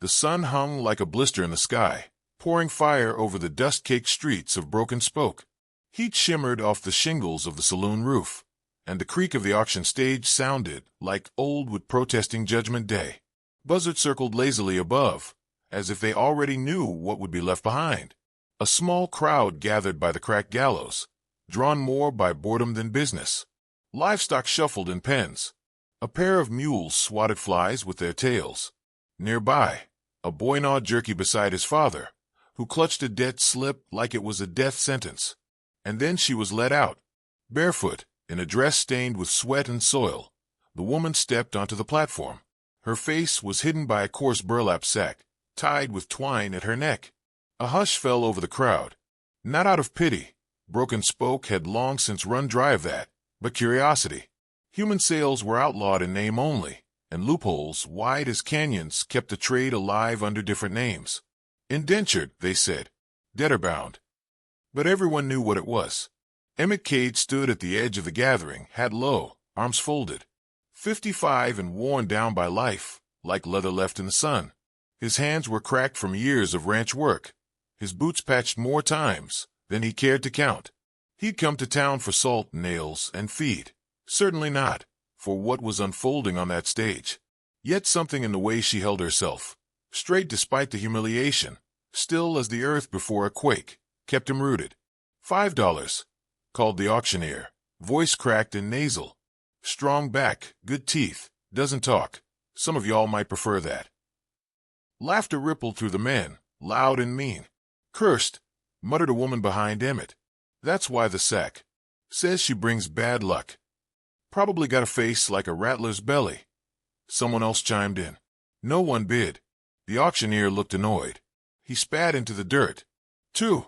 The sun hung like a blister in the sky, pouring fire over the dust-caked streets of Broken Spoke. Heat shimmered off the shingles of the saloon roof, and the creak of the auction stage sounded like old wood protesting Judgment Day. Buzzards circled lazily above, as if they already knew what would be left behind. A small crowd gathered by the cracked gallows, drawn more by boredom than business. Livestock shuffled in pens. A pair of mules swatted flies with their tails. Nearby, a boy gnawed jerky beside his father, who clutched a debt slip like it was a death sentence. And then she was let out. Barefoot, in a dress stained with sweat and soil, the woman stepped onto the platform. Her face was hidden by a coarse burlap sack, tied with twine at her neck. A hush fell over the crowd. Not out of pity. Broken Spoke had long since run dry of that, but curiosity. Human sales were outlawed in name only, and loopholes wide as canyons kept the trade alive under different names. Indentured, they said. Debtor-bound. But everyone knew what it was. Emmett Cade stood at the edge of the gathering, hat low, arms folded. 55 and worn down by life, like leather left in the sun. His hands were cracked from years of ranch work, his boots patched more times than he cared to count. He'd come to town for salt, nails, and feed. Certainly not for what was unfolding on that stage. Yet something in the way she held herself, straight despite the humiliation, still as the earth before a quake, kept him rooted. $5, called the auctioneer, voice cracked and nasal. Strong back, good teeth, doesn't talk. Some of y'all might prefer that. Laughter rippled through the men, loud and mean. Cursed, muttered a woman behind Emmett. That's why the sack. Says she brings bad luck. Probably got a face like a rattler's belly. Someone else chimed in. No one bid. The auctioneer looked annoyed. He spat into the dirt. 2,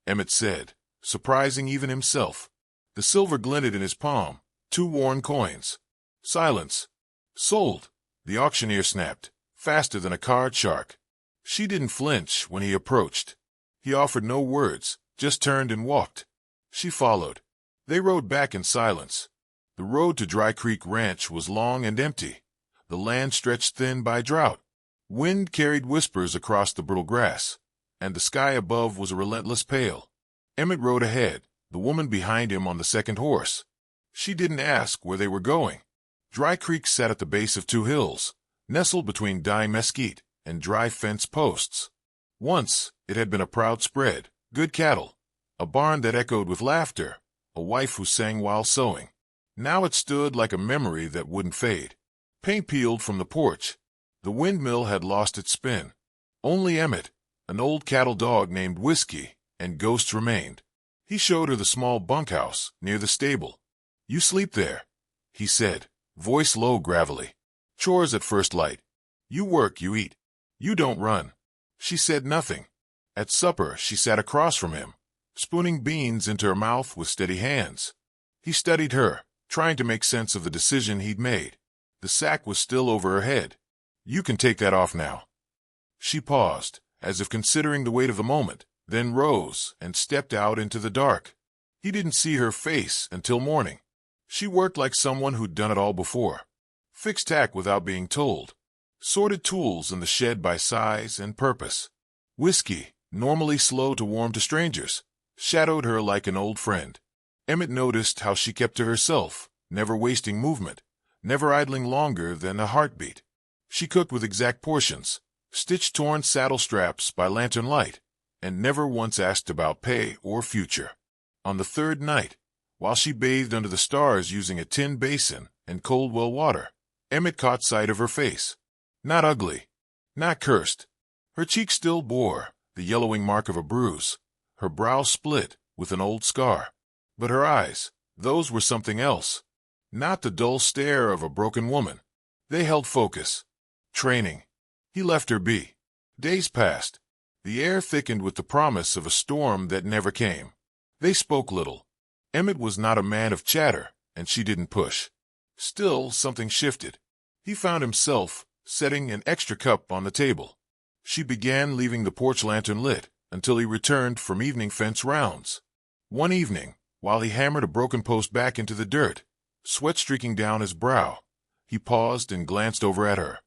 Emmett said, surprising even himself. The silver glinted in his palm. 2 worn coins. Silence. Sold, the auctioneer snapped, faster than a card shark. She didn't flinch when he approached. He offered no words, just turned and walked. She followed. They rode back in silence. The road to Dry Creek Ranch was long and empty. The land stretched thin by drought. Wind carried whispers across the brittle grass, and the sky above was a relentless pale. Emmett rode ahead, the woman behind him on the second horse. She didn't ask where they were going. Dry Creek sat at the base of 2 hills, nestled between dry mesquite and dry fence posts. Once, it had been a proud spread, good cattle, a barn that echoed with laughter, a wife who sang while sewing. Now it stood like a memory that wouldn't fade. Paint peeled from the porch. The windmill had lost its spin. Only Emmett, an old cattle dog named Whiskey, and ghosts remained. He showed her the small bunkhouse near the stable. You sleep there, he said, voice low gravelly. Chores at first light. You work, you eat. You don't run. She said nothing. At supper, she sat across from him, spooning beans into her mouth with steady hands. He studied her, trying to make sense of the decision he'd made. The sack was still over her head. You can take that off now. She paused, as if considering the weight of the moment, then rose and stepped out into the dark. He didn't see her face until morning. She worked like someone who'd done it all before. Fixed tack without being told. Sorted tools in the shed by size and purpose. Whiskey, normally slow to warm to strangers, shadowed her like an old friend. Emmett noticed how she kept to herself, never wasting movement, never idling longer than a heartbeat. She cooked with exact portions, stitched torn saddle straps by lantern light, and never once asked about pay or future. On the 3rd night, while she bathed under the stars using a tin basin and cold well water, Emmett caught sight of her face. Not ugly, not cursed. Her cheek still bore the yellowing mark of a bruise, her brow split with an old scar. But her eyes, those were something else. Not the dull stare of a broken woman. They held focus. Training. He left her be. Days passed. The air thickened with the promise of a storm that never came. They spoke little. Emmett was not a man of chatter, and she didn't push. Still, something shifted. He found himself setting an extra cup on the table. She began leaving the porch lantern lit until he returned from evening fence rounds. One evening, while he hammered a broken post back into the dirt, sweat streaking down his brow, he paused and glanced over at her.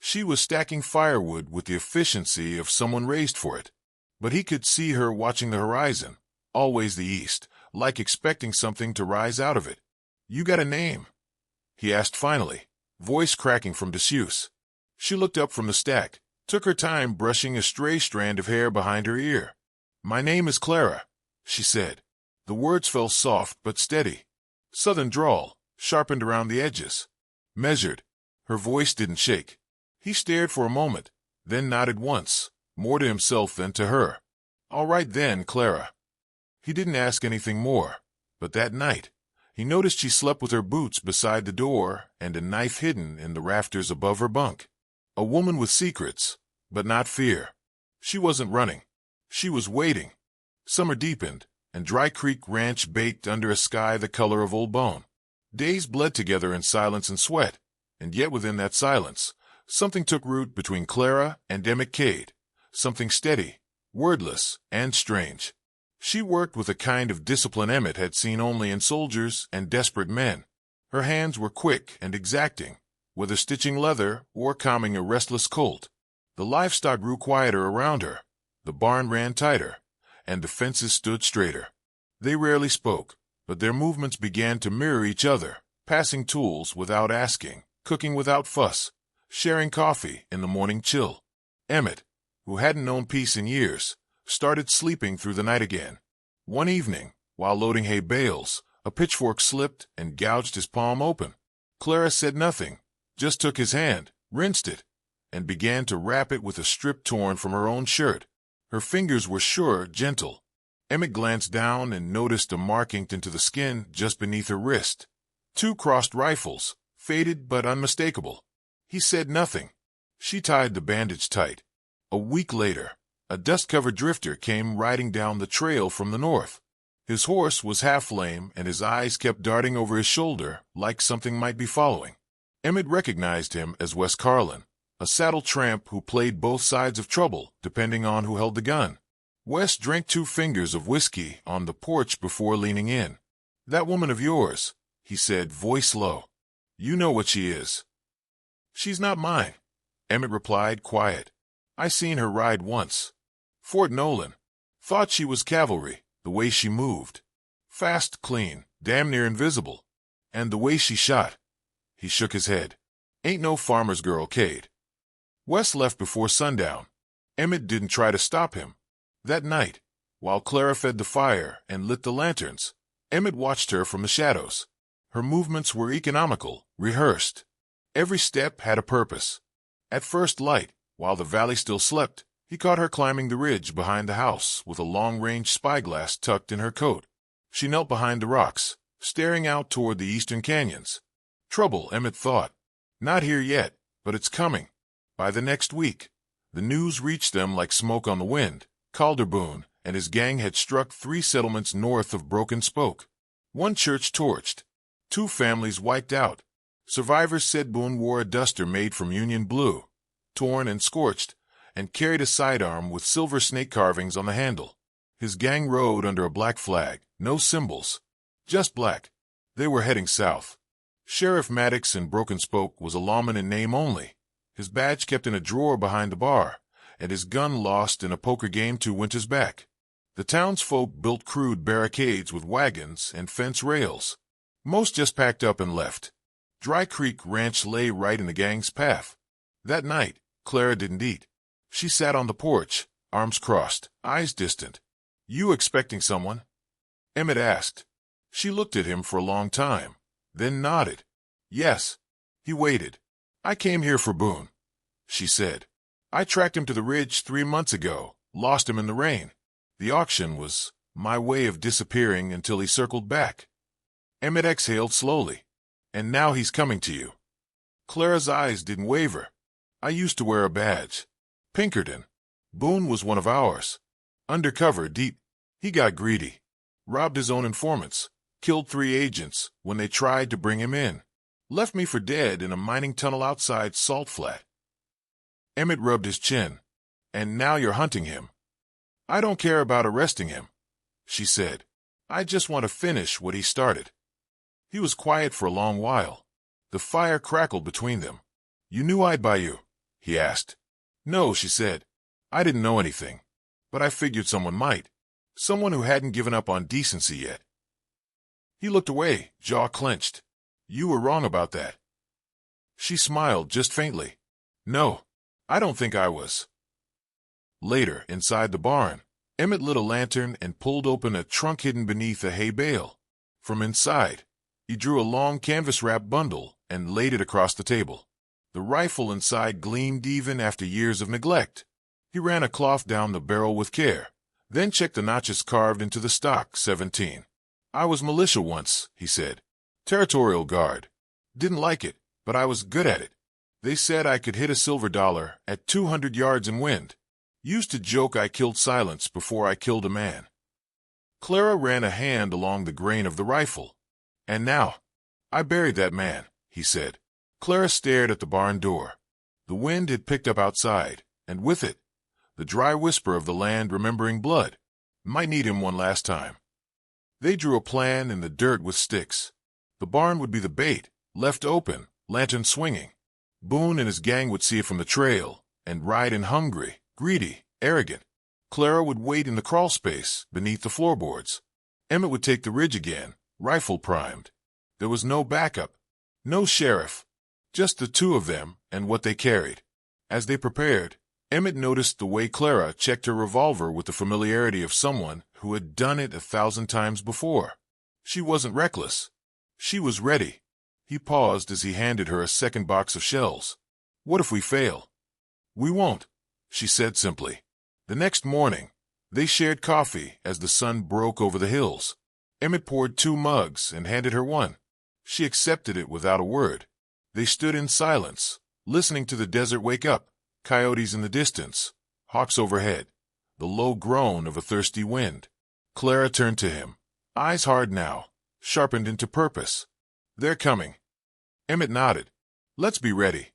She was stacking firewood with the efficiency of someone raised for it. But he could see her watching the horizon, always the east, like expecting something to rise out of it. "You got a name?" he asked finally, voice cracking from disuse. She looked up from the stack, took her time brushing a stray strand of hair behind her ear. "My name is Clara," she said. The words fell soft but steady. Southern drawl, sharpened around the edges. Measured. Her voice didn't shake. He stared for a moment, then nodded once, more to himself than to her. "All right then, Clara." He didn't ask anything more, but that night, he noticed she slept with her boots beside the door and a knife hidden in the rafters above her bunk. A woman with secrets, but not fear. She wasn't running. She was waiting. Summer deepened, and Dry Creek Ranch baked under a sky the color of old bone. Days bled together in silence and sweat, and yet within that silence, something took root between Clara and Emmett Cade, something steady, wordless, and strange. She worked with a kind of discipline Emmett had seen only in soldiers and desperate men. Her hands were quick and exacting, whether stitching leather or calming a restless colt. The livestock grew quieter around her, the barn ran tighter, and the fences stood straighter. They rarely spoke, but their movements began to mirror each other, passing tools without asking, cooking without fuss, sharing coffee in the morning chill. Emmett, who hadn't known peace in years, started sleeping through the night again. One evening, while loading hay bales, a pitchfork slipped and gouged his palm open. Clara said nothing, just took his hand, rinsed it, and began to wrap it with a strip torn from her own shirt. Her fingers were sure, gentle. Emmett glanced down and noticed a mark inked into the skin just beneath her wrist. 2 crossed rifles, faded but unmistakable. He said nothing. She tied the bandage tight. A week later, a dust-covered drifter came riding down the trail from the north. His horse was half lame, and his eyes kept darting over his shoulder like something might be following. Emmett recognized him as Wes Carlin, a saddle tramp who played both sides of trouble, depending on who held the gun. Wes drank 2 fingers of whiskey on the porch before leaning in. "That woman of yours," he said, voice low. "You know what she is." "She's not mine," Emmett replied, quiet. "I seen her ride once. Fort Nolan. Thought she was cavalry, the way she moved. Fast, clean, damn near invisible. And the way she shot." He shook his head. "Ain't no farmer's girl, Cade." Wes left before sundown. Emmett didn't try to stop him. That night, while Clara fed the fire and lit the lanterns, Emmett watched her from the shadows. Her movements were economical, rehearsed. Every step had a purpose. At first light, while the valley still slept, he caught her climbing the ridge behind the house with a long-range spyglass tucked in her coat. She knelt behind the rocks, staring out toward the eastern canyons. Trouble, Emmett thought. Not here yet, but it's coming. By the next week, the news reached them like smoke on the wind. Calder Boone and his gang had struck 3 settlements north of Broken Spoke. 1 church torched. 2 families wiped out. Survivors said Boone wore a duster made from Union blue, torn and scorched, and carried a sidearm with silver snake carvings on the handle. His gang rode under a black flag, no symbols, just black. They were heading south. Sheriff Maddox in Broken Spoke was a lawman in name only, his badge kept in a drawer behind the bar, and his gun lost in a poker game 2 winters back. The townsfolk built crude barricades with wagons and fence rails. Most just packed up and left. Dry Creek Ranch lay right in the gang's path. That night, Clara didn't eat. She sat on the porch, arms crossed, eyes distant. "You expecting someone?" Emmett asked. She looked at him for a long time, then nodded. "Yes." He waited. "I came here for Boone," she said. "I tracked him to the ridge 3 months ago, lost him in the rain. The auction was my way of disappearing until he circled back." Emmett exhaled slowly. "And now he's coming to you." Clara's eyes didn't waver. "I used to wear a badge. Pinkerton. Boone was one of ours. Undercover, deep. He got greedy. Robbed his own informants. Killed 3 agents when they tried to bring him in. Left me for dead in a mining tunnel outside Salt Flat." Emmett rubbed his chin. "And now you're hunting him." "I don't care about arresting him," she said. "I just want to finish what he started." He was quiet for a long while. The fire crackled between them. "You knew I'd buy you," he asked. No, she said. I didn't know anything, but I figured someone might. Someone who hadn't given up on decency yet. He looked away, jaw clenched. You were wrong about that. She smiled just faintly. No, I don't think I was. Later, inside the barn, Emmett lit a lantern and pulled open a trunk hidden beneath a hay bale. From inside, he drew a long canvas-wrapped bundle and laid it across the table. The rifle inside gleamed even after years of neglect. He ran a cloth down the barrel with care, then checked the notches carved into the stock, 17. I was militia once, he said. Territorial guard. Didn't like it, but I was good at it. They said I could hit a silver dollar at 200 yards and wind. Used to joke I killed silence before I killed a man. Clara ran a hand along the grain of the rifle. And now, I buried that man, he said. Clara stared at the barn door. The wind had picked up outside, and with it, the dry whisper of the land remembering blood. Might need him one last time. They drew a plan in the dirt with sticks. The barn would be the bait, left open, lantern swinging. Boone and his gang would see it from the trail, and ride in hungry, greedy, arrogant. Clara would wait in the crawl space beneath the floorboards. Emmett would take the ridge again, rifle primed. There was no backup, no sheriff, just the two of them and what they carried. As they prepared, Emmett noticed the way Clara checked her revolver with the familiarity of someone who had done it 1,000 times before. She wasn't reckless. She was ready. He paused as he handed her a second box of shells. What if we fail? We won't, she said simply. The next morning, they shared coffee as the sun broke over the hills. Emmett poured 2 mugs and handed her one. She accepted it without a word. They stood in silence, listening to the desert wake up, coyotes in the distance, hawks overhead, the low groan of a thirsty wind. Clara turned to him, eyes hard now, sharpened into purpose. They're coming. Emmett nodded. Let's be ready.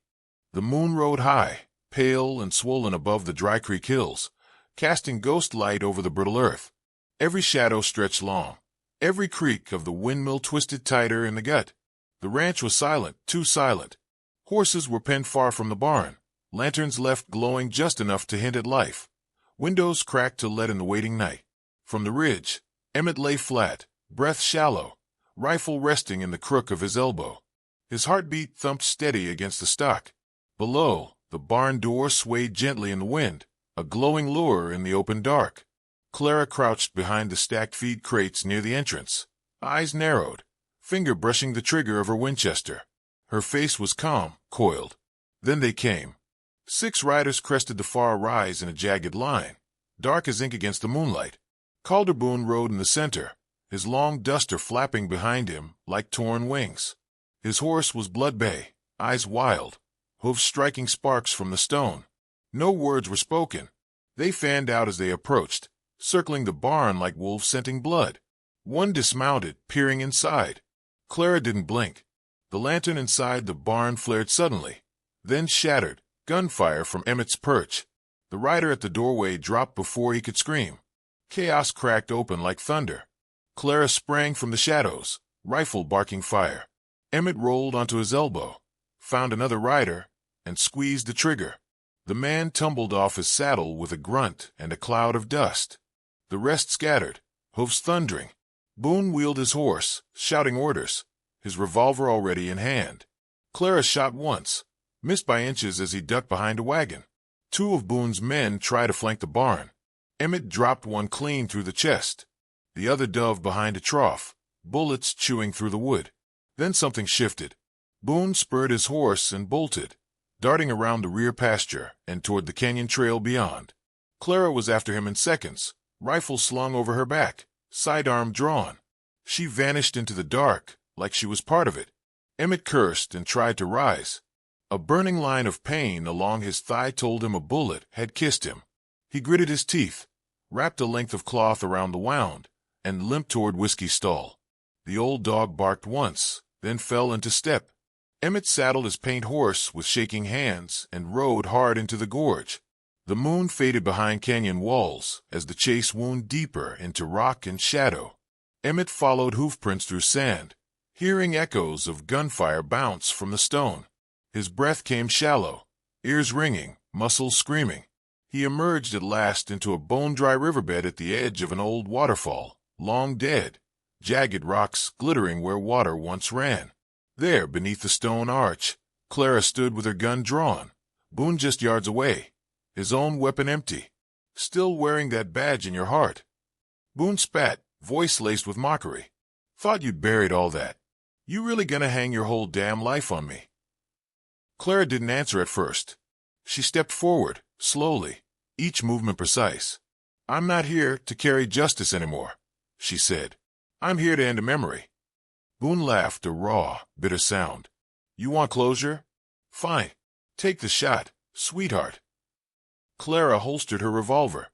The moon rode high, pale and swollen above the Dry Creek hills, casting ghost light over the brittle earth. Every shadow stretched long. Every creak of the windmill twisted tighter in the gut. The ranch was silent, too silent. Horses were penned far from the barn, lanterns left glowing just enough to hint at life. Windows cracked to let in the waiting night. From the ridge, Emmett lay flat, breath shallow, rifle resting in the crook of his elbow. His heartbeat thumped steady against the stock. Below, the barn door swayed gently in the wind, a glowing lure in the open dark. Clara crouched behind the stacked feed crates near the entrance, eyes narrowed, finger brushing the trigger of her Winchester. Her face was calm, coiled. Then they came. 6 riders crested the far rise in a jagged line, dark as ink against the moonlight. Calder Boone rode in the center, his long duster flapping behind him like torn wings. His horse was blood bay, eyes wild, hoofs striking sparks from the stone. No words were spoken. They fanned out as they approached, circling the barn like wolves scenting blood. One dismounted, peering inside. Clara didn't blink. The lantern inside the barn flared suddenly, then shattered, gunfire from Emmett's perch. The rider at the doorway dropped before he could scream. Chaos cracked open like thunder. Clara sprang from the shadows, rifle barking fire. Emmett rolled onto his elbow, found another rider, and squeezed the trigger. The man tumbled off his saddle with a grunt and a cloud of dust. The rest scattered, hoofs thundering. Boone wheeled his horse, shouting orders, his revolver already in hand. Clara shot once, missed by inches as he ducked behind a wagon. 2 of Boone's men tried to flank the barn. Emmett dropped one clean through the chest. The other dove behind a trough, bullets chewing through the wood. Then something shifted. Boone spurred his horse and bolted, darting around the rear pasture and toward the canyon trail beyond. Clara was after him in seconds, rifle slung over her back, sidearm drawn. She vanished into the dark, like she was part of it. Emmett cursed and tried to rise. A burning line of pain along his thigh told him a bullet had kissed him. He gritted his teeth, wrapped a length of cloth around the wound, and limped toward Whiskey's stall. The old dog barked once, then fell into step. Emmett saddled his paint horse with shaking hands and rode hard into the gorge. The moon faded behind canyon walls as the chase wound deeper into rock and shadow. Emmett followed hoofprints through sand, hearing echoes of gunfire bounce from the stone. His breath came shallow, ears ringing, muscles screaming. He emerged at last into a bone-dry riverbed at the edge of an old waterfall, long dead, jagged rocks glittering where water once ran. There, beneath the stone arch, Clara stood with her gun drawn, Boone just yards away, his own weapon empty. Still wearing that badge in your heart. Boone spat, voice laced with mockery. Thought you'd buried all that. You really gonna hang your whole damn life on me? Clara didn't answer at first. She stepped forward, slowly, each movement precise. I'm not here to carry justice anymore, she said. I'm here to end a memory. Boone laughed, a raw, bitter sound. You want closure? Fine. Take the shot, sweetheart. Clara holstered her revolver.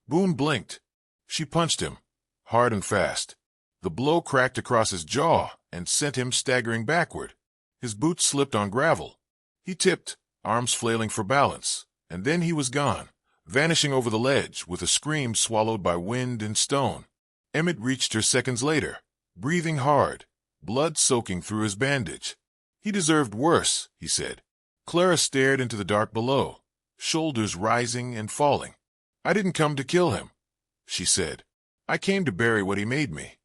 Boone blinked. She punched him, hard and fast. The blow cracked across his jaw and sent him staggering backward. His boots slipped on gravel. He tipped, arms flailing for balance, and then he was gone, vanishing over the ledge with a scream swallowed by wind and stone. Emmett reached her seconds later, breathing hard, blood soaking through his bandage. He deserved worse, he said. Clara stared into the dark below, shoulders rising and falling. I didn't come to kill him, she said. I came to bury what he made me.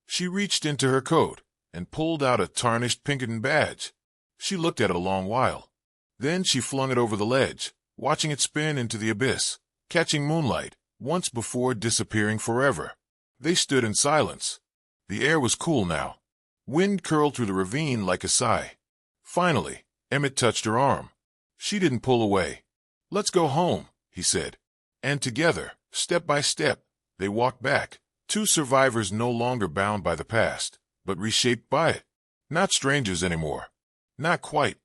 She reached into her coat and pulled out a tarnished Pinkerton badge. She looked at it a long while. Then she flung it over the ledge, watching it spin into the abyss, catching moonlight, once before disappearing forever. They stood in silence. The air was cool now. Wind curled through the ravine like a sigh. Finally, Emmett touched her arm. She didn't pull away. Let's go home, he said. And together, step by step, they walked back, two survivors no longer bound by the past, but reshaped by it. Not strangers anymore. Not quite.